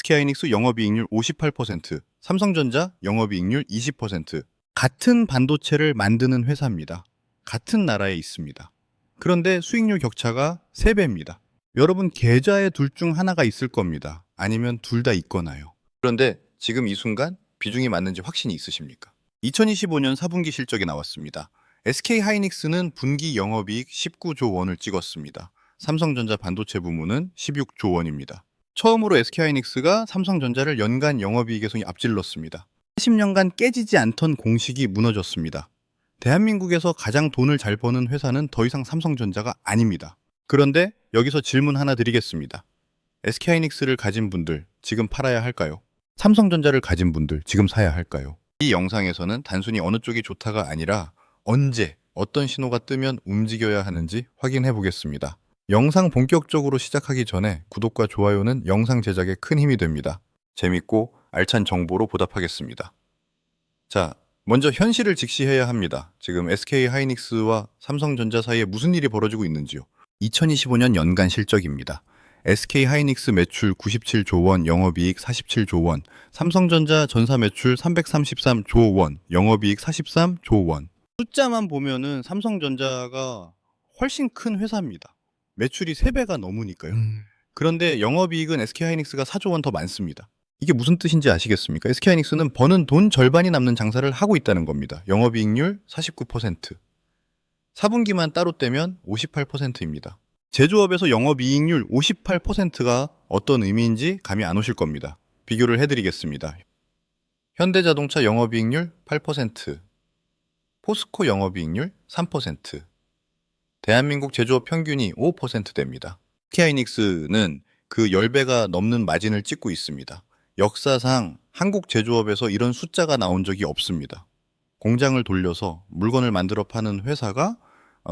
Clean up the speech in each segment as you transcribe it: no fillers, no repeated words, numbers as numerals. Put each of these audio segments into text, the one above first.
SK하이닉스 영업이익률 58%, 삼성전자 영업이익률 20%. 같은 반도체를 만드는 회사입니다. 같은 나라에 있습니다. 그런데 수익률 격차가 3배입니다. 여러분 계좌에 둘 중 하나가 있을 겁니다. 아니면 둘 다 있거나요. 그런데 지금 이 순간 비중이 맞는지 확신이 있으십니까? 2025년 4분기 실적이 나왔습니다. SK하이닉스는 분기 영업이익 19조 원을 찍었습니다. 삼성전자 반도체 부문은 16조 원입니다. 처음으로 SK하이닉스가 삼성전자를 연간 영업이익에서 앞질렀습니다. 40년간 깨지지 않던 공식이 무너졌습니다. 대한민국에서 가장 돈을 잘 버는 회사는 더 이상 삼성전자가 아닙니다. 그런데 여기서 질문 하나 드리겠습니다. SK하이닉스를 가진 분들 지금 팔아야 할까요? 삼성전자를 가진 분들 지금 사야 할까요? 이 영상에서는 단순히 어느 쪽이 좋다가 아니라 언제 어떤 신호가 뜨면 움직여야 하는지 확인해 보겠습니다. 영상 본격적으로 시작하기 전에 구독과 좋아요는 영상 제작에 큰 힘이 됩니다. 재밌고 알찬 정보로 보답하겠습니다. 자, 먼저 현실을 직시해야 합니다. 지금 SK하이닉스와 삼성전자 사이에 무슨 일이 벌어지고 있는지요. 2025년 연간 실적입니다. SK하이닉스 매출 97조 원, 영업이익 47조 원, 삼성전자 전사 매출 333조 원, 영업이익 43조 원. 숫자만 보면은 삼성전자가 훨씬 큰 회사입니다. 매출이 3배가 넘으니까요. 그런데 영업이익은 SK하이닉스가 4조 원 더 많습니다. 이게 무슨 뜻인지 아시겠습니까? SK하이닉스는 버는 돈 절반이 남는 장사를 하고 있다는 겁니다. 영업이익률 49%. 4분기만 따로 떼면 58%입니다. 제조업에서 영업이익률 58%가 어떤 의미인지 감이 안 오실 겁니다. 비교를 해드리겠습니다. 현대자동차 영업이익률 8%, 포스코 영업이익률 3%, 대한민국 제조업 평균이 5%대입니다. SK하이닉스는 그 10배가 넘는 마진을 찍고 있습니다. 역사상 한국 제조업에서 이런 숫자가 나온 적이 없습니다. 공장을 돌려서 물건을 만들어 파는 회사가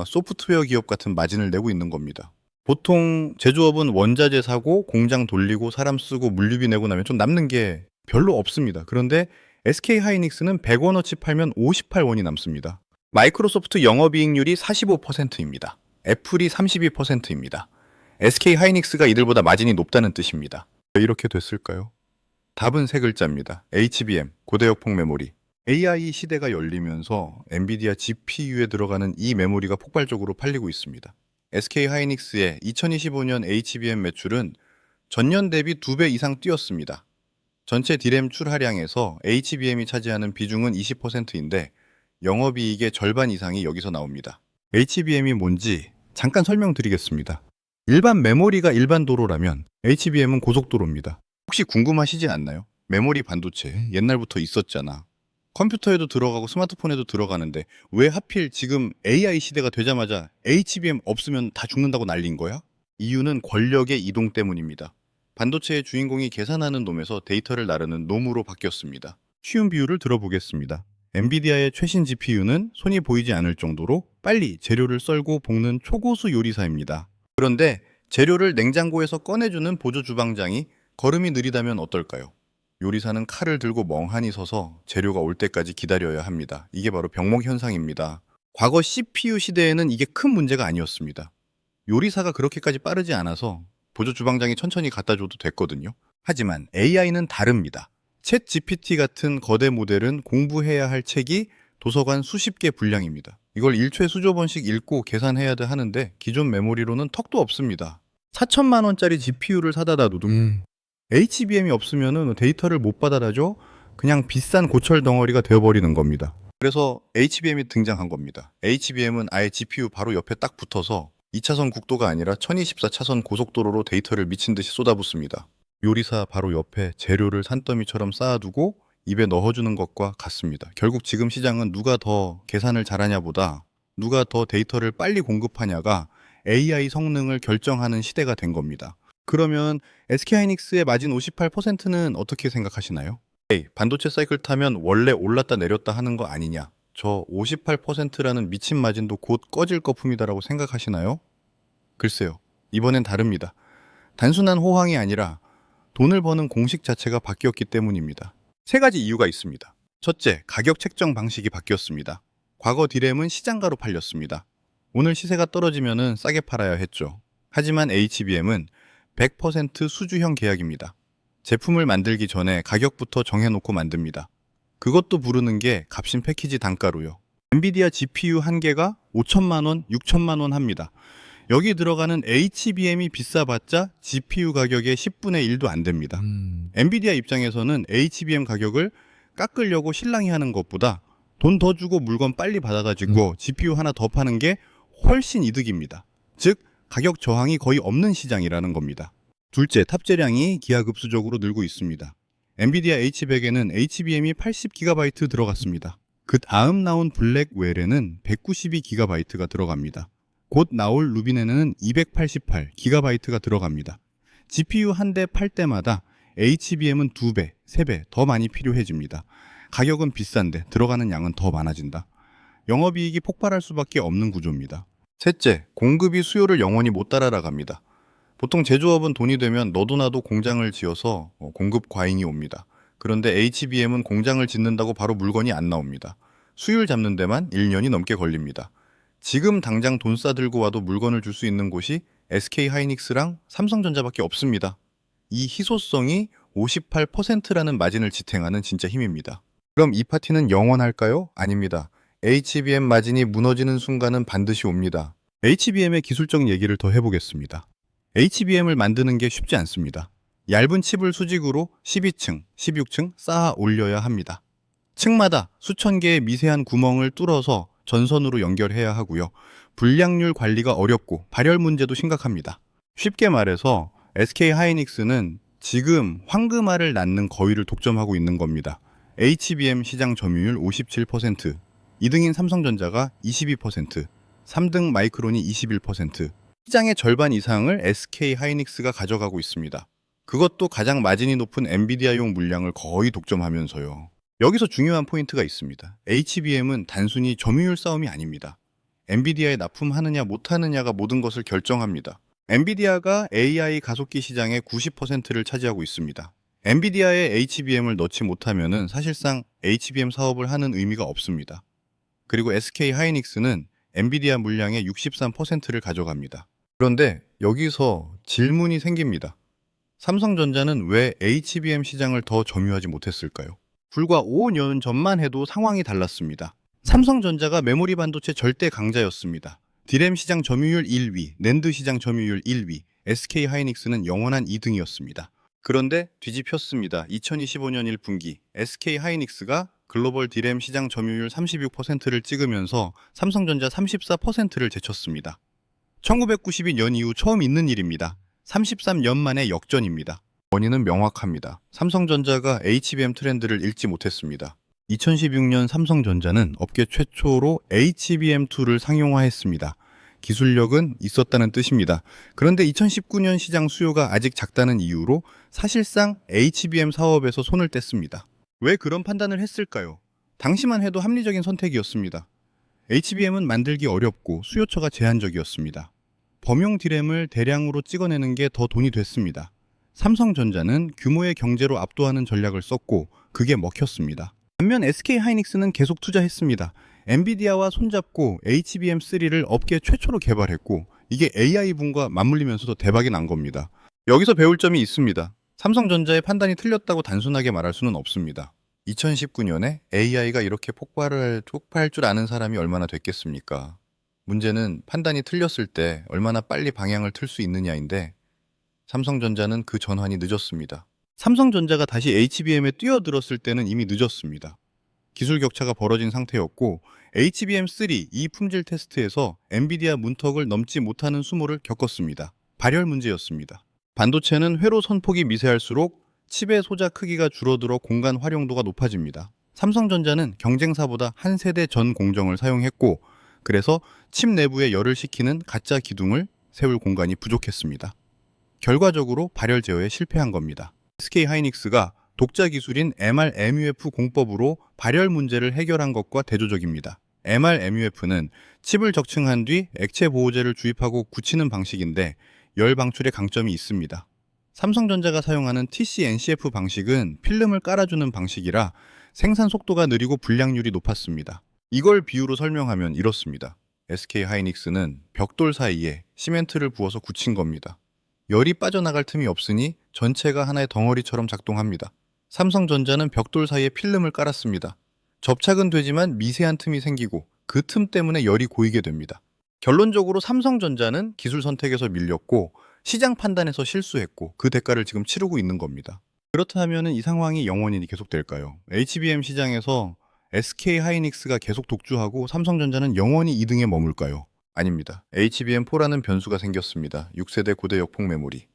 소프트웨어 기업 같은 마진을 내고 있는 겁니다. 보통 제조업은 원자재 사고 공장 돌리고 사람 쓰고 물류비 내고 나면 좀 남는 게 별로 없습니다. 그런데 SK하이닉스는 100원어치 팔면 58원이 남습니다. 마이크로소프트 영업이익률이 45%입니다. 애플이 32%입니다. SK하이닉스가 이들보다 마진이 높다는 뜻입니다. 왜 이렇게 됐을까요? 답은 세 글자입니다. HBM, 고대역폭 메모리. AI 시대가 열리면서 엔비디아 GPU에 들어가는 이 메모리가 폭발적으로 팔리고 있습니다. SK하이닉스의 2025년 HBM 매출은 전년 대비 2배 이상 뛰었습니다. 전체 D램 출하량에서 HBM이 차지하는 비중은 20%인데 영업이익의 절반 이상이 여기서 나옵니다. HBM이 뭔지 잠깐 설명드리겠습니다. 일반 메모리가 일반 도로라면 HBM은 고속도로입니다. 혹시 궁금하시지 않나요? 메모리 반도체 옛날부터 있었잖아. 컴퓨터에도 들어가고 스마트폰에도 들어가는데 왜 하필 지금 AI 시대가 되자마자 HBM 없으면 다 죽는다고 난린 거야? 이유는 권력의 이동 때문입니다. 반도체의 주인공이 계산하는 놈에서 데이터를 나르는 놈으로 바뀌었습니다. 쉬운 비유를 들어보겠습니다. 엔비디아의 최신 GPU는 손이 보이지 않을 정도로 빨리 재료를 썰고 볶는 초고수 요리사입니다. 그런데 재료를 냉장고에서 꺼내주는 보조 주방장이 걸음이 느리다면 어떨까요? 요리사는 칼을 들고 멍하니 서서 재료가 올 때까지 기다려야 합니다. 이게 바로 병목 현상입니다. 과거 CPU 시대에는 이게 큰 문제가 아니었습니다. 요리사가 그렇게까지 빠르지 않아서 보조 주방장이 천천히 갖다 줘도 됐거든요. 하지만 AI는 다릅니다. 챗 GPT 같은 거대 모델은 공부해야 할 책이 도서관 수십 개 분량입니다. 이걸 1초에 수조 번씩 읽고 계산해야 하는데 기존 메모리로는 턱도 없습니다. 4천만 원짜리 GPU를 사다 놔도 HBM이 없으면 데이터를 못 받아다줘 그냥 비싼 고철 덩어리가 되어버리는 겁니다. 그래서 HBM이 등장한 겁니다. HBM은 아예 GPU 바로 옆에 딱 붙어서 2차선 국도가 아니라 1024차선 고속도로로 데이터를 미친 듯이 쏟아붓습니다. 요리사 바로 옆에 재료를 산더미처럼 쌓아두고 입에 넣어주는 것과 같습니다. 결국 지금 시장은 누가 더 계산을 잘하냐보다 누가 더 데이터를 빨리 공급하냐가 AI 성능을 결정하는 시대가 된 겁니다. 그러면 SK하이닉스의 마진 58%는 어떻게 생각하시나요? 반도체 사이클 타면 원래 올랐다 내렸다 하는 거 아니냐? 저 58%라는 미친 마진도 곧 꺼질 거품이다라고 생각하시나요? 글쎄요. 이번엔 다릅니다. 단순한 호황이 아니라 돈을 버는 공식 자체가 바뀌었기 때문입니다. 세 가지 이유가 있습니다. 첫째, 가격 책정 방식이 바뀌었습니다. 과거 D램은 시장가로 팔렸습니다. 오늘 시세가 떨어지면 싸게 팔아야 했죠. 하지만 HBM은 100% 수주형 계약입니다. 제품을 만들기 전에 가격부터 정해놓고 만듭니다. 그것도 부르는 게 값인 패키지 단가로요. 엔비디아 GPU 한 개가 5천만 원, 6천만 원 합니다. 여기 들어가는 HBM이 비싸봤자 GPU 가격의 10분의 1도 안 됩니다. 엔비디아 입장에서는 HBM 가격을 깎으려고 실랑이 하는 것보다 돈 더 주고 물건 빨리 받아가지고 GPU 하나 더 파는 게 훨씬 이득입니다. 즉 가격 저항이 거의 없는 시장이라는 겁니다. 둘째, 탑재량이 기하급수적으로 늘고 있습니다. 엔비디아 H100에는 HBM이 80GB 들어갔습니다. 그 다음 나온 블랙웰에는 192GB가 들어갑니다. 곧 나올 루빈에는 288GB가 들어갑니다. GPU 한 대 팔 때마다 HBM은 2배, 3배 더 많이 필요해집니다. 가격은 비싼데 들어가는 양은 더 많아진다. 영업이익이 폭발할 수밖에 없는 구조입니다. 셋째, 공급이 수요를 영원히 못 따라갑니다. 보통 제조업은 돈이 되면 너도 나도 공장을 지어서 공급 과잉이 옵니다. 그런데 HBM은 공장을 짓는다고 바로 물건이 안 나옵니다. 수율 잡는 데만 1년이 넘게 걸립니다. 지금 당장 돈 싸들고 와도 물건을 줄 수 있는 곳이 SK하이닉스랑 삼성전자밖에 없습니다. 이 희소성이 58%라는 마진을 지탱하는 진짜 힘입니다. 그럼 이 파티는 영원할까요? 아닙니다. HBM 마진이 무너지는 순간은 반드시 옵니다. HBM의 기술적 얘기를 더 해보겠습니다. HBM을 만드는 게 쉽지 않습니다. 얇은 칩을 수직으로 12층, 16층 쌓아 올려야 합니다. 층마다 수천 개의 미세한 구멍을 뚫어서 전선으로 연결해야 하고요. 불량률 관리가 어렵고 발열 문제도 심각합니다. 쉽게 말해서 SK하이닉스는 지금 황금알을 낳는 거위를 독점하고 있는 겁니다. HBM 시장 점유율 57%, 2등인 삼성전자가 22%, 3등 마이크론이 21%, 시장의 절반 이상을 SK하이닉스가 가져가고 있습니다. 그것도 가장 마진이 높은 엔비디아용 물량을 거의 독점하면서요. 여기서 중요한 포인트가 있습니다. HBM은 단순히 점유율 싸움이 아닙니다. 엔비디아에 납품하느냐 못하느냐가 모든 것을 결정합니다. 엔비디아가 AI 가속기 시장의 90%를 차지하고 있습니다. 엔비디아에 HBM을 넣지 못하면 사실상 HBM 사업을 하는 의미가 없습니다. 그리고 SK하이닉스는 엔비디아 물량의 63%를 가져갑니다. 그런데 여기서 질문이 생깁니다. 삼성전자는 왜 HBM 시장을 더 점유하지 못했을까요? 불과 5년 전만 해도 상황이 달랐습니다. 삼성전자가 메모리 반도체 절대 강자였습니다. 디램 시장 점유율 1위, 낸드 시장 점유율 1위, SK하이닉스는 영원한 2등이었습니다. 그런데 뒤집혔습니다. 2025년 1분기 SK하이닉스가 글로벌 디램 시장 점유율 36%를 찍으면서 삼성전자 34%를 제쳤습니다. 1992년 이후 처음 있는 일입니다. 33년 만에 역전입니다. 원인은 명확합니다. 삼성전자가 HBM 트렌드를 읽지 못했습니다. 2016년 삼성전자는 업계 최초로 HBM2를 상용화했습니다. 기술력은 있었다는 뜻입니다. 그런데 2019년 시장 수요가 아직 작다는 이유로 사실상 HBM 사업에서 손을 뗐습니다. 왜 그런 판단을 했을까요? 당시만 해도 합리적인 선택이었습니다. HBM은 만들기 어렵고 수요처가 제한적이었습니다. 범용 디램을 대량으로 찍어내는 게 더 돈이 됐습니다. 삼성전자는 규모의 경제로 압도하는 전략을 썼고 그게 먹혔습니다. 반면 SK하이닉스는 계속 투자했습니다. 엔비디아와 손잡고 HBM3를 업계 최초로 개발했고 이게 AI붐과 맞물리면서도 대박이 난 겁니다. 여기서 배울 점이 있습니다. 삼성전자의 판단이 틀렸다고 단순하게 말할 수는 없습니다. 2019년에 AI가 이렇게 폭발할 줄 아는 사람이 얼마나 됐겠습니까? 문제는 판단이 틀렸을 때 얼마나 빨리 방향을 틀 수 있느냐인데 삼성전자는 그 전환이 늦었습니다. 삼성전자가 다시 HBM에 뛰어들었을 때는 이미 늦었습니다. 기술 격차가 벌어진 상태였고 HBM3 이 품질 테스트에서 엔비디아 문턱을 넘지 못하는 수모를 겪었습니다. 발열 문제였습니다. 반도체는 회로 선폭이 미세할수록 칩의 소자 크기가 줄어들어 공간 활용도가 높아집니다. 삼성전자는 경쟁사보다 한 세대 전 공정을 사용했고 그래서 칩 내부에 열을 식히는 가짜 기둥을 세울 공간이 부족했습니다. 결과적으로 발열 제어에 실패한 겁니다. SK하이닉스가 독자 기술인 MR-MUF 공법으로 발열 문제를 해결한 것과 대조적입니다. MR-MUF는 칩을 적층한 뒤 액체 보호제를 주입하고 굳히는 방식인데 열 방출에 강점이 있습니다. 삼성전자가 사용하는 TC-NCF 방식은 필름을 깔아주는 방식이라 생산 속도가 느리고 불량률이 높았습니다. 이걸 비유로 설명하면 이렇습니다. SK하이닉스는 벽돌 사이에 시멘트를 부어서 굳힌 겁니다. 열이 빠져나갈 틈이 없으니 전체가 하나의 덩어리처럼 작동합니다. 삼성전자는 벽돌 사이에 필름을 깔았습니다. 접착은 되지만 미세한 틈이 생기고 그 틈 때문에 열이 고이게 됩니다. 결론적으로 삼성전자는 기술 선택에서 밀렸고 시장 판단에서 실수했고 그 대가를 지금 치르고 있는 겁니다. 그렇다면 이 상황이 영원히 계속될까요? HBM 시장에서 SK 하이닉스가 계속 독주하고 삼성전자는 영원히 2등에 머물까요? 아닙니다. HBM4라는 변수가 생겼습니다. 6세대 고대 역폭 메모리.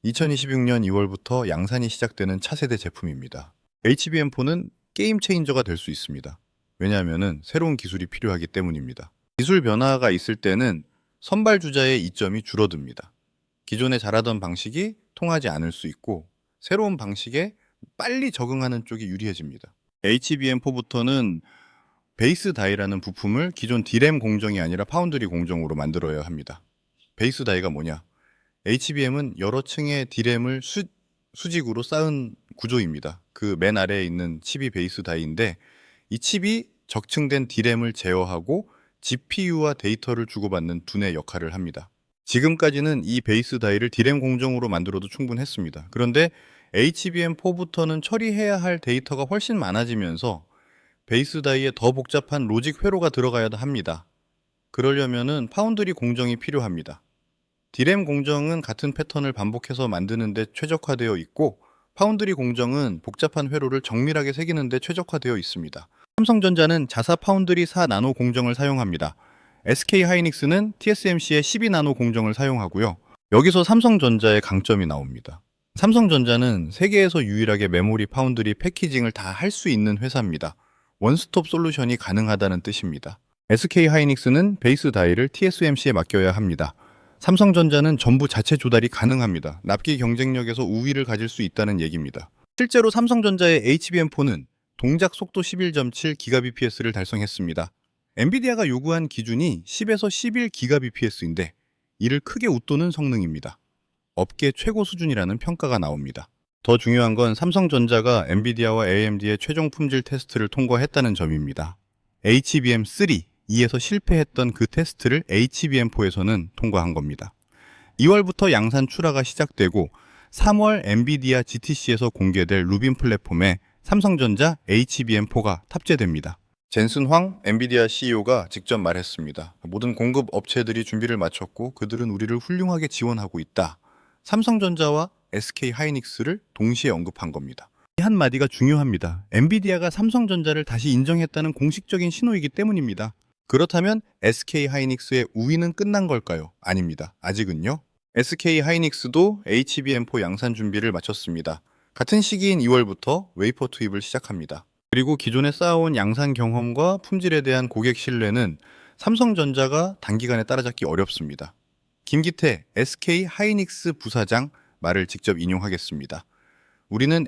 2026년 2월부터 양산이 시작되는 차세대 제품입니다. HBM4는 게임 체인저가 될 수 있습니다. 왜냐하면 새로운 기술이 필요하기 때문입니다. 기술 변화가 있을 때는 선발주자의 이점이 줄어듭니다. 기존에 잘하던 방식이 통하지 않을 수 있고 새로운 방식에 빨리 적응하는 쪽이 유리해집니다. HBM4부터는 베이스 다이라는 부품을 기존 D램 공정이 아니라 파운드리 공정으로 만들어야 합니다. 베이스 다이가 뭐냐? HBM은 여러 층의 D램을 수직으로 쌓은 구조입니다. 그 맨 아래에 있는 칩이 베이스 다이인데 이 칩이 적층된 D램을 제어하고 GPU와 데이터를 주고받는 두뇌 역할을 합니다. 지금까지는 이 베이스 다이를 D램 공정으로 만들어도 충분했습니다. 그런데 HBM4부터는 처리해야 할 데이터가 훨씬 많아지면서 베이스 다이에 더 복잡한 로직 회로가 들어가야 합니다. 그러려면은 파운드리 공정이 필요합니다. D램 공정은 같은 패턴을 반복해서 만드는 데 최적화되어 있고 파운드리 공정은 복잡한 회로를 정밀하게 새기는 데 최적화되어 있습니다. 삼성전자는 자사 파운드리 4나노 공정을 사용합니다. SK 하이닉스는 TSMC의 12나노 공정을 사용하고요. 여기서 삼성전자의 강점이 나옵니다. 삼성전자는 세계에서 유일하게 메모리 파운드리 패키징을 다 할 수 있는 회사입니다. 원스톱 솔루션이 가능하다는 뜻입니다. SK 하이닉스는 베이스 다이를 TSMC에 맡겨야 합니다. 삼성전자는 전부 자체 조달이 가능합니다. 납기 경쟁력에서 우위를 가질 수 있다는 얘기입니다. 실제로 삼성전자의 HBM4는 동작 속도 11.7GBps를 달성했습니다. 엔비디아가 요구한 기준이 10에서 11GBps인데 이를 크게 웃도는 성능입니다. 업계 최고 수준이라는 평가가 나옵니다. 더 중요한 건 삼성전자가 엔비디아와 AMD의 최종 품질 테스트를 통과했다는 점입니다. HBM3, 2에서 실패했던 그 테스트를 HBM4에서는 통과한 겁니다. 2월부터 양산 출하가 시작되고 3월 엔비디아 GTC에서 공개될 루빈 플랫폼에 삼성전자 HBM4가 탑재됩니다. 젠슨 황 엔비디아 CEO가 직접 말했습니다. 모든 공급 업체들이 준비를 마쳤고 그들은 우리를 훌륭하게 지원하고 있다. 삼성전자와 SK 하이닉스를 동시에 언급한 겁니다. 이 한마디가 중요합니다. 엔비디아가 삼성전자를 다시 인정했다는 공식적인 신호이기 때문입니다. 그렇다면 SK 하이닉스의 우위는 끝난 걸까요? 아닙니다. 아직은요. SK 하이닉스도 HBM4 양산 준비를 마쳤습니다. 같은 시기인 2월부터 웨이퍼 투입을 시작합니다. 그리고 기존에 쌓아온 양산 경험과 품질에 대한 고객 신뢰는 삼성전자가 단기간에 따라잡기 어렵습니다. 김기태 SK 하이닉스 부사장 말을 직접 인용하겠습니다. 우리는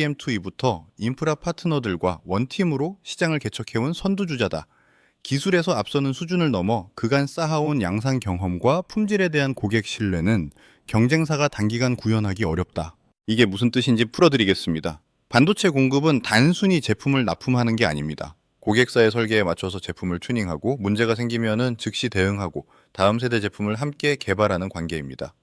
HBM2부터 인프라 파트너들과 원팀으로 시장을 개척해온 선두주자다. 기술에서 앞서는 수준을 넘어 그간 쌓아온 양산 경험과 품질에 대한 고객 신뢰는 경쟁사가 단기간 구현하기 어렵다. 이게 무슨 뜻인지 풀어드리겠습니다. 반도체 공급은 단순히 제품을 납품하는 게 아닙니다. 고객사의 설계에 맞춰서 제품을 튜닝하고 문제가 생기면은 즉시 대응하고 다음 세대 제품을 함께 개발하는 관계입니다.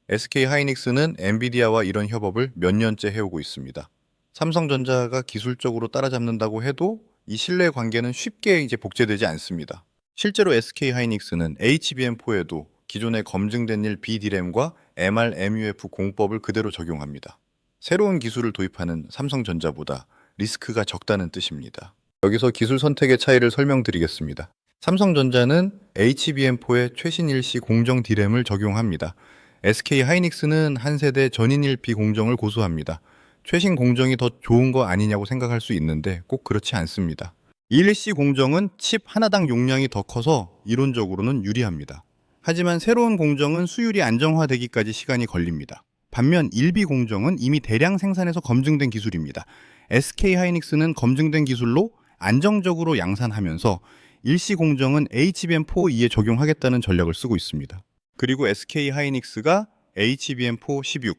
SK 하이닉스는 엔비디아와 이런 협업을 몇 년째 해오고 있습니다. 삼성전자가 기술적으로 따라잡는다고 해도 이 신뢰 관계는 쉽게 복제되지 않습니다. 실제로 SK 하이닉스는 HBM4에도 기존에 검증된 일 BD램과 MRMUF 공법을 그대로 적용합니다. 새로운 기술을 도입하는 삼성전자보다 리스크가 적다는 뜻입니다. 여기서 기술 선택의 차이를 설명드리겠습니다. 삼성전자는 HBM4에 최신 일시 공정 D램을 적용합니다. SK 하이닉스는 한 세대 전인 일피 공정을 고수합니다. 최신 공정이 더 좋은 거 아니냐고 생각할 수 있는데 꼭 그렇지 않습니다. 일시 공정은 칩 하나당 용량이 더 커서 이론적으로는 유리합니다. 하지만 새로운 공정은 수율이 안정화되기까지 시간이 걸립니다. 반면 일비 공정은 이미 대량 생산해서 검증된 기술입니다. SK 하이닉스는 검증된 기술로 안정적으로 양산하면서 일시 공정은 HBM4E에 적용하겠다는 전략을 쓰고 있습니다. 그리고 SK 하이닉스가 HBM4 16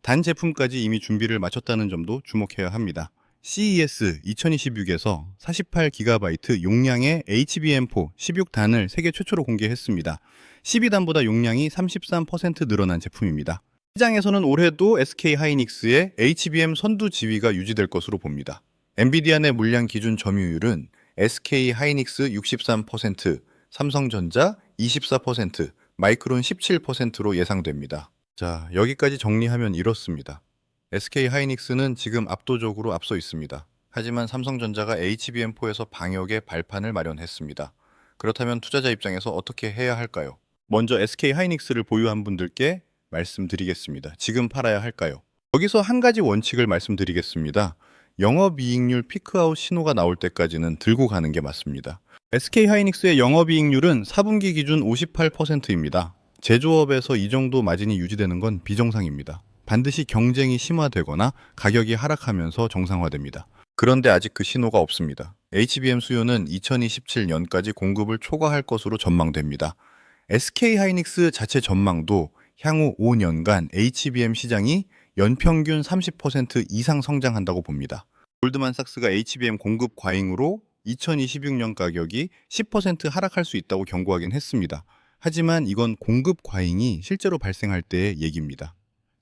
단 제품까지 이미 준비를 마쳤다는 점도 주목해야 합니다. CES 2026에서 48GB 용량의 HBM4 16단을 세계 최초로 공개했습니다. 12단보다 용량이 33% 늘어난 제품입니다. 시장에서는 올해도 SK 하이닉스의 HBM 선두 지위가 유지될 것으로 봅니다. 엔비디아 내 물량 기준 점유율은 SK 하이닉스 63%, 삼성전자 24%, 마이크론 17%로 예상됩니다. 자, 여기까지 정리하면 이렇습니다. SK 하이닉스는 지금 압도적으로 앞서 있습니다. 하지만 삼성전자가 HBM4에서 방역의 발판을 마련했습니다. 그렇다면 투자자 입장에서 어떻게 해야 할까요? 먼저 SK 하이닉스를 보유한 분들께 말씀드리겠습니다. 지금 팔아야 할까요? 여기서 한 가지 원칙을 말씀드리겠습니다. 영업이익률 피크아웃 신호가 나올 때까지는 들고 가는 게 맞습니다. SK 하이닉스의 영업이익률은 4분기 기준 58%입니다. 제조업에서 이 정도 마진이 유지되는 건 비정상입니다. 반드시 경쟁이 심화되거나 가격이 하락하면서 정상화됩니다. 그런데 아직 그 신호가 없습니다. HBM 수요는 2027년까지 공급을 초과할 것으로 전망됩니다. SK 하이닉스 자체 전망도 향후 5년간 HBM 시장이 연평균 30% 이상 성장한다고 봅니다. 골드만삭스가 HBM 공급 과잉으로 2026년 가격이 10% 하락할 수 있다고 경고하긴 했습니다. 하지만 이건 공급 과잉이 실제로 발생할 때의 얘기입니다.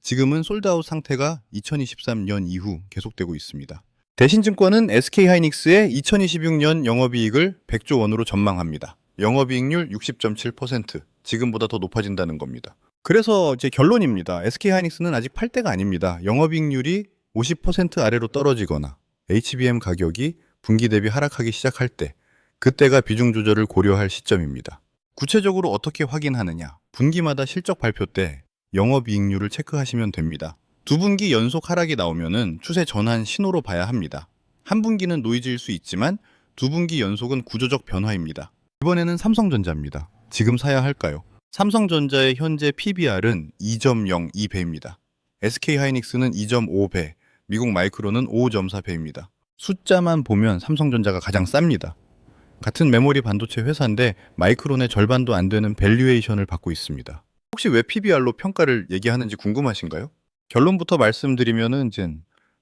지금은 솔드아웃 상태가 2023년 이후 계속되고 있습니다. 대신증권은 SK하이닉스의 2026년 영업이익을 100조 원으로 전망합니다. 영업이익률 60.7%, 지금보다 더 높아진다는 겁니다. 그래서 제 결론입니다. SK하이닉스는 아직 팔 때가 아닙니다. 영업이익률이 50% 아래로 떨어지거나 HBM 가격이 분기 대비 하락하기 시작할 때, 그때가 비중 조절을 고려할 시점입니다. 구체적으로 어떻게 확인하느냐? 분기마다 실적 발표 때 영업이익률을 체크하시면 됩니다. 두 분기 연속 하락이 나오면은 추세 전환 신호로 봐야 합니다. 한 분기는 노이즈일 수 있지만 두 분기 연속은 구조적 변화입니다. 이번에는 삼성전자입니다. 지금 사야 할까요? 삼성전자의 현재 PBR은 2.02배입니다. SK하이닉스는 2.5배, 미국 마이크론은 5.4배입니다. 숫자만 보면 삼성전자가 가장 쌉니다. 같은 메모리 반도체 회사인데 마이크론의 절반도 안 되는 밸류에이션을 받고 있습니다. 혹시 왜 PBR로 평가를 얘기하는지 궁금하신가요? 결론부터 말씀드리면은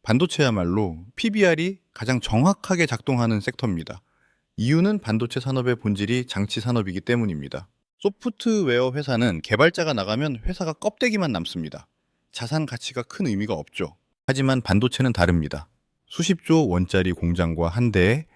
반도체야말로 PBR이 가장 정확하게 작동하는 섹터입니다. 이유는 반도체 산업의 본질이 장치 산업이기 때문입니다. 소프트웨어 회사는 개발자가 나가면 회사가 껍데기만 남습니다. 자산 가치가 큰 의미가 없죠. 하지만 반도체는 다릅니다. 수십조 원짜리 공장과 한 대에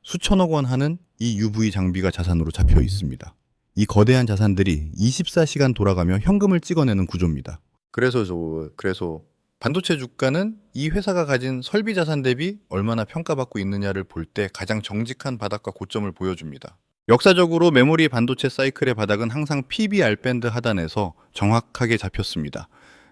수천억 원 하는 이 UV 장비가 자산으로 잡혀 있습니다. 이 거대한 자산들이 24시간 돌아가며 현금을 찍어내는 구조입니다. 그래서 반도체 주가는 이 회사가 가진 설비 자산 대비 얼마나 평가받고 있느냐를 볼 때 가장 정직한 바닥과 고점을 보여줍니다. 역사적으로 메모리 반도체 사이클의 바닥은 항상 PBR 밴드 하단에서 정확하게 잡혔습니다.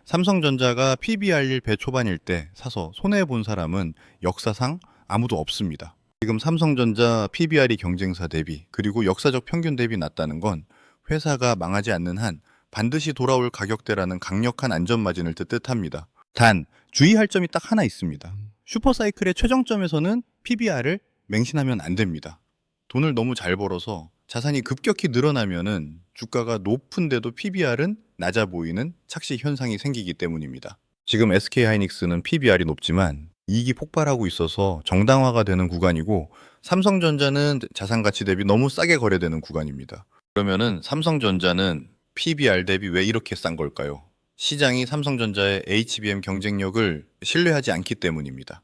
삼성전자가 PBR 배 초반일 때 사서 손해본 사람은 역사상 아무도 없습니다. 지금 삼성전자 PBR이 경쟁사 대비 그리고 역사적 평균 대비 낮다는 건 회사가 망하지 않는 한 반드시 돌아올 가격대라는 강력한 안전마진을 뜻합니다. 단 주의할 점이 딱 하나 있습니다. 슈퍼사이클의 최정점에서는 PBR을 맹신하면 안 됩니다. 돈을 너무 잘 벌어서 자산이 급격히 늘어나면은 주가가 높은데도 PBR은 낮아 보이는 착시 현상이 생기기 때문입니다. 지금 SK하이닉스는 PBR이 높지만 이익이 폭발하고 있어서 정당화가 되는 구간이고 삼성전자는 자산 가치 대비 너무 싸게 거래되는 구간입니다. 그러면은 삼성전자는 PBR 대비 왜 이렇게 싼 걸까요? 시장이 삼성전자의 HBM 경쟁력을 신뢰하지 않기 때문입니다.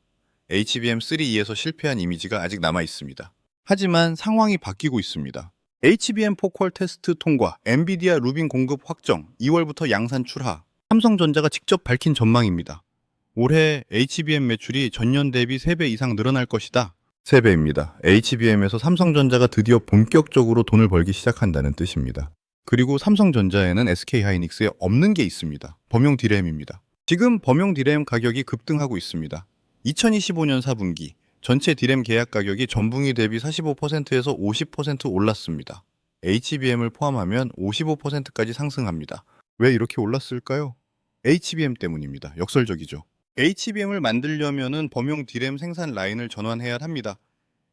HBM3E에서 실패한 이미지가 아직 남아 있습니다. 하지만 상황이 바뀌고 있습니다. HBM4 퀄 테스트 통과, 엔비디아 루빈 공급 확정, 2월부터 양산 출하, 삼성전자가 직접 밝힌 전망입니다. 올해 HBM 매출이 전년 대비 3배 이상 늘어날 것이다. 3배입니다. HBM에서 삼성전자가 드디어 본격적으로 돈을 벌기 시작한다는 뜻입니다. 그리고 삼성전자에는 SK하이닉스에 없는 게 있습니다. 범용 D램입니다. 지금 범용 D램 가격이 급등하고 있습니다. 2025년 4분기 전체 D램 계약 가격이 전분기 대비 45%에서 50% 올랐습니다. HBM을 포함하면 55%까지 상승합니다. 왜 이렇게 올랐을까요? HBM 때문입니다. 역설적이죠. HBM을 만들려면은 범용 D램 생산 라인을 전환해야 합니다.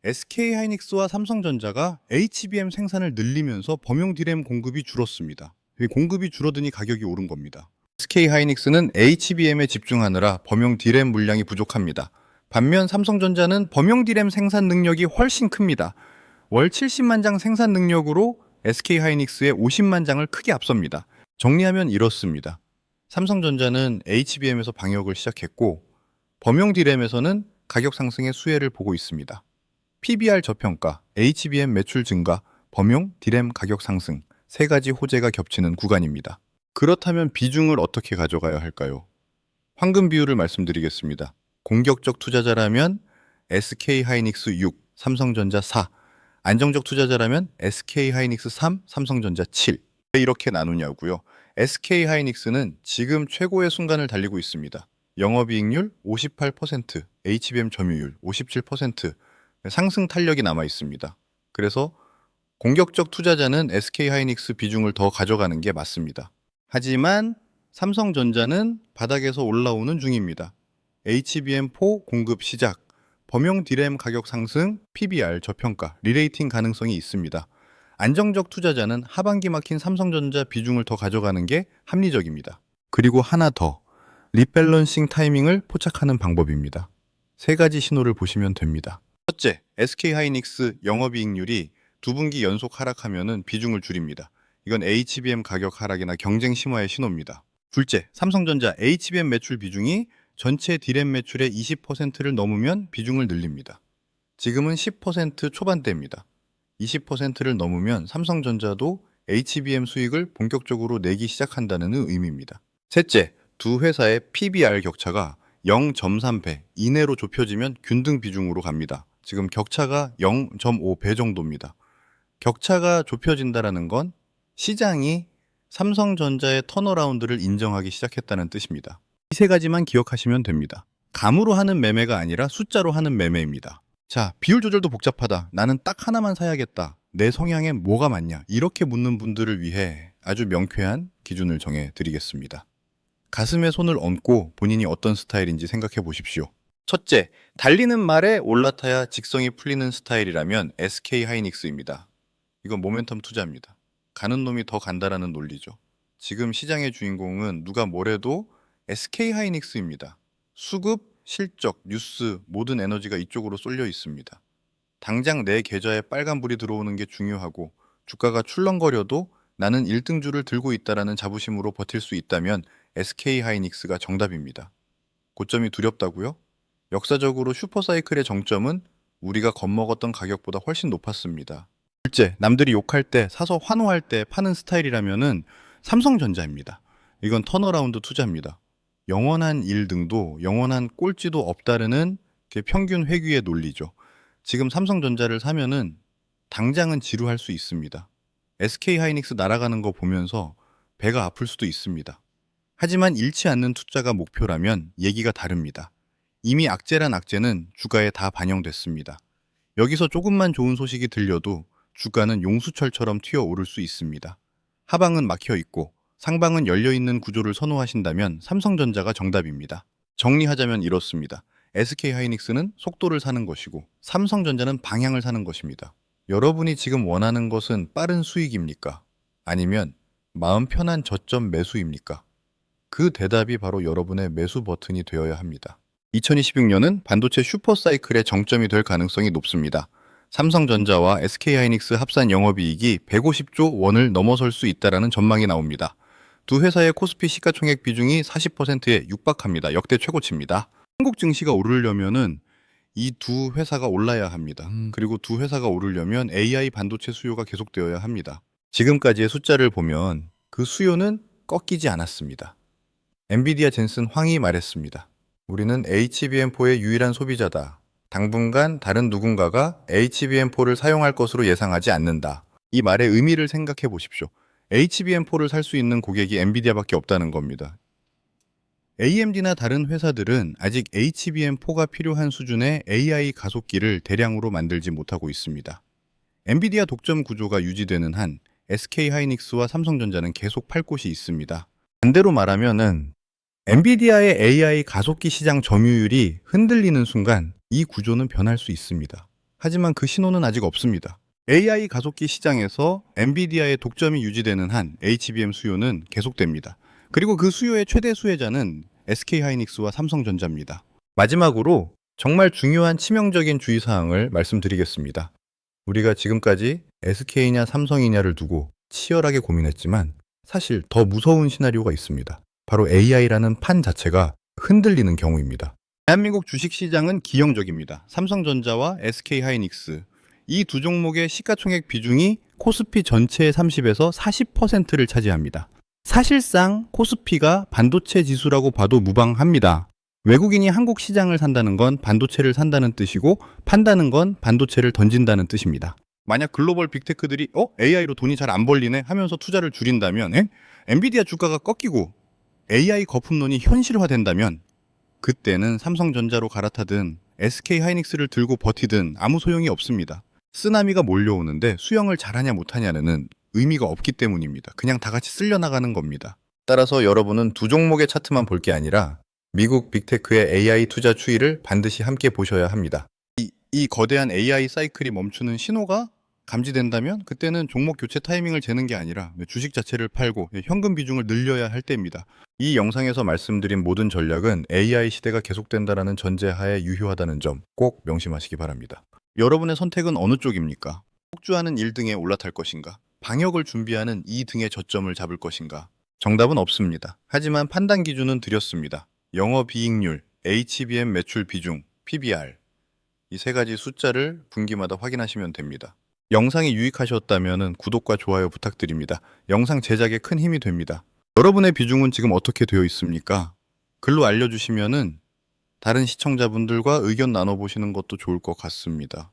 SK하이닉스와 삼성전자가 HBM 생산을 늘리면서 범용 D램 공급이 줄었습니다. 공급이 줄어드니 가격이 오른 겁니다. SK하이닉스는 HBM에 집중하느라 범용 D램 물량이 부족합니다. 반면 삼성전자는 범용 D램 생산 능력이 훨씬 큽니다. 월 70만 장 생산 능력으로 SK하이닉스의 50만 장을 크게 앞섭니다. 정리하면 이렇습니다. 삼성전자는 HBM에서 방역을 시작했고 범용 D램에서는 가격 상승의 수혜를 보고 있습니다. PBR 저평가, HBM 매출 증가, 범용 D램 가격 상승 세 가지 호재가 겹치는 구간입니다. 그렇다면 비중을 어떻게 가져가야 할까요? 황금 비율을 말씀드리겠습니다. 공격적 투자자라면 SK하이닉스 6, 삼성전자 4, 안정적 투자자라면 SK하이닉스 3, 삼성전자 7. 왜 이렇게 나누냐고요? SK하이닉스는 지금 최고의 순간을 달리고 있습니다. 영업이익률 58%, HBM 점유율 57%, 상승 탄력이 남아 있습니다. 그래서 공격적 투자자는 SK하이닉스 비중을 더 가져가는 게 맞습니다. 하지만 삼성전자는 바닥에서 올라오는 중입니다. HBM4 공급 시작, 범용 D램 가격 상승, PBR 저평가, 리레이팅 가능성이 있습니다. 안정적 투자자는 하반기 막힌 삼성전자 비중을 더 가져가는 게 합리적입니다. 그리고 하나 더, 리밸런싱 타이밍을 포착하는 방법입니다. 세 가지 신호를 보시면 됩니다. 첫째, SK하이닉스 영업이익률이 두 분기 연속 하락하면 비중을 줄입니다. 이건 HBM 가격 하락이나 경쟁 심화의 신호입니다. 둘째, 삼성전자 HBM 매출 비중이 전체 D램 매출의 20%를 넘으면 비중을 늘립니다. 지금은 10% 초반대입니다. 20%를 넘으면 삼성전자도 HBM 수익을 본격적으로 내기 시작한다는 의미입니다. 셋째, 두 회사의 PBR 격차가 0.3배 이내로 좁혀지면 균등 비중으로 갑니다. 지금 격차가 0.5배 정도입니다. 격차가 좁혀진다는 건 시장이 삼성전자의 턴어라운드를 인정하기 시작했다는 뜻입니다. 이 세 가지만 기억하시면 됩니다. 감으로 하는 매매가 아니라 숫자로 하는 매매입니다. 자, 비율 조절도 복잡하다. 나는 딱 하나만 사야겠다. 내 성향에 뭐가 맞냐? 이렇게 묻는 분들을 위해 아주 명쾌한 기준을 정해 드리겠습니다. 가슴에 손을 얹고 본인이 어떤 스타일인지 생각해 보십시오. 첫째, 달리는 말에 올라타야 직성이 풀리는 스타일이라면 SK하이닉스입니다. 이건 모멘텀 투자입니다. 가는 놈이 더 간다라는 논리죠. 지금 시장의 주인공은 누가 뭐래도 SK하이닉스입니다. 수급, 실적, 뉴스, 모든 에너지가 이쪽으로 쏠려 있습니다. 당장 내 계좌에 빨간불이 들어오는 게 중요하고 주가가 출렁거려도 나는 1등주를 들고 있다라는 자부심으로 버틸 수 있다면 SK하이닉스가 정답입니다. 고점이 두렵다고요? 역사적으로 슈퍼사이클의 정점은 우리가 겁먹었던 가격보다 훨씬 높았습니다. 둘째, 남들이 욕할 때, 사서 환호할 때 파는 스타일이라면은 삼성전자입니다. 이건 턴어라운드 투자입니다. 영원한 1등도 영원한 꼴찌도 없다는 게 평균 회귀의 논리죠. 지금 삼성전자를 사면은 당장은 지루할 수 있습니다. SK하이닉스 날아가는 거 보면서 배가 아플 수도 있습니다. 하지만 잃지 않는 투자가 목표라면 얘기가 다릅니다. 이미 악재란 악재는 주가에 다 반영됐습니다. 여기서 조금만 좋은 소식이 들려도 주가는 용수철처럼 튀어오를 수 있습니다. 하방은 막혀 있고 상방은 열려있는 구조를 선호하신다면 삼성전자가 정답입니다. 정리하자면 이렇습니다. SK하이닉스는 속도를 사는 것이고 삼성전자는 방향을 사는 것입니다. 여러분이 지금 원하는 것은 빠른 수익입니까? 아니면 마음 편한 저점 매수입니까? 그 대답이 바로 여러분의 매수 버튼이 되어야 합니다. 2026년은 반도체 슈퍼사이클의 정점이 될 가능성이 높습니다. 삼성전자와 SK하이닉스 합산 영업이익이 150조 원을 넘어설 수 있다는 전망이 나옵니다. 두 회사의 코스피 시가총액 비중이 40%에 육박합니다. 역대 최고치입니다. 한국 증시가 오르려면은 이 두 회사가 올라야 합니다. 그리고 두 회사가 오르려면 AI 반도체 수요가 계속되어야 합니다. 지금까지의 숫자를 보면 그 수요는 꺾이지 않았습니다. 엔비디아 젠슨 황이 말했습니다. 우리는 HBM4의 유일한 소비자다. 당분간 다른 누군가가 HBM4를 사용할 것으로 예상하지 않는다. 이 말의 의미를 생각해 보십시오. HBM4를 살 수 있는 고객이 엔비디아밖에 없다는 겁니다. AMD나 다른 회사들은 아직 HBM4가 필요한 수준의 AI 가속기를 대량으로 만들지 못하고 있습니다. 엔비디아 독점 구조가 유지되는 한 SK하이닉스와 삼성전자는 계속 팔 곳이 있습니다. 반대로 말하면은 엔비디아의 AI 가속기 시장 점유율이 흔들리는 순간 이 구조는 변할 수 있습니다. 하지만 그 신호는 아직 없습니다. AI 가속기 시장에서 엔비디아의 독점이 유지되는 한 HBM 수요는 계속됩니다. 그리고 그 수요의 최대 수혜자는 SK하이닉스와 삼성전자입니다. 마지막으로 정말 중요한 치명적인 주의사항을 말씀드리겠습니다. 우리가 지금까지 SK냐 삼성이냐를 두고 치열하게 고민했지만 사실 더 무서운 시나리오가 있습니다. 바로 AI라는 판 자체가 흔들리는 경우입니다. 대한민국 주식시장은 기형적입니다. 삼성전자와 SK하이닉스 이 두 종목의 시가총액 비중이 코스피 전체의 30에서 40%를 차지합니다. 사실상 코스피가 반도체 지수라고 봐도 무방합니다. 외국인이 한국 시장을 산다는 건 반도체를 산다는 뜻이고 판다는 건 반도체를 던진다는 뜻입니다. 만약 글로벌 빅테크들이 AI로 돈이 잘 안 벌리네 하면서 투자를 줄인다면 엔비디아 주가가 꺾이고 AI 거품론이 현실화된다면 그때는 삼성전자로 갈아타든 SK하이닉스를 들고 버티든 아무 소용이 없습니다. 쓰나미가 몰려오는데 수영을 잘하냐 못하냐는 의미가 없기 때문입니다. 그냥 다 같이 쓸려나가는 겁니다. 따라서 여러분은 두 종목의 차트만 볼 게 아니라 미국 빅테크의 AI 투자 추이를 반드시 함께 보셔야 합니다. 이 거대한 AI 사이클이 멈추는 신호가 감지된다면 그때는 종목 교체 타이밍을 재는 게 아니라 주식 자체를 팔고 현금 비중을 늘려야 할 때입니다. 이 영상에서 말씀드린 모든 전략은 AI 시대가 계속된다는 전제하에 유효하다는 점 꼭 명심하시기 바랍니다. 여러분의 선택은 어느 쪽입니까? 폭주하는 1등에 올라탈 것인가? 방역을 준비하는 2등의 저점을 잡을 것인가? 정답은 없습니다. 하지만 판단 기준은 드렸습니다. 영업이익률, HBM 매출 비중, PBR 이 세 가지 숫자를 분기마다 확인하시면 됩니다. 영상이 유익하셨다면 구독과 좋아요 부탁드립니다. 영상 제작에 큰 힘이 됩니다. 여러분의 비중은 지금 어떻게 되어 있습니까? 글로 알려주시면 다른 시청자분들과 의견 나눠보시는 것도 좋을 것 같습니다.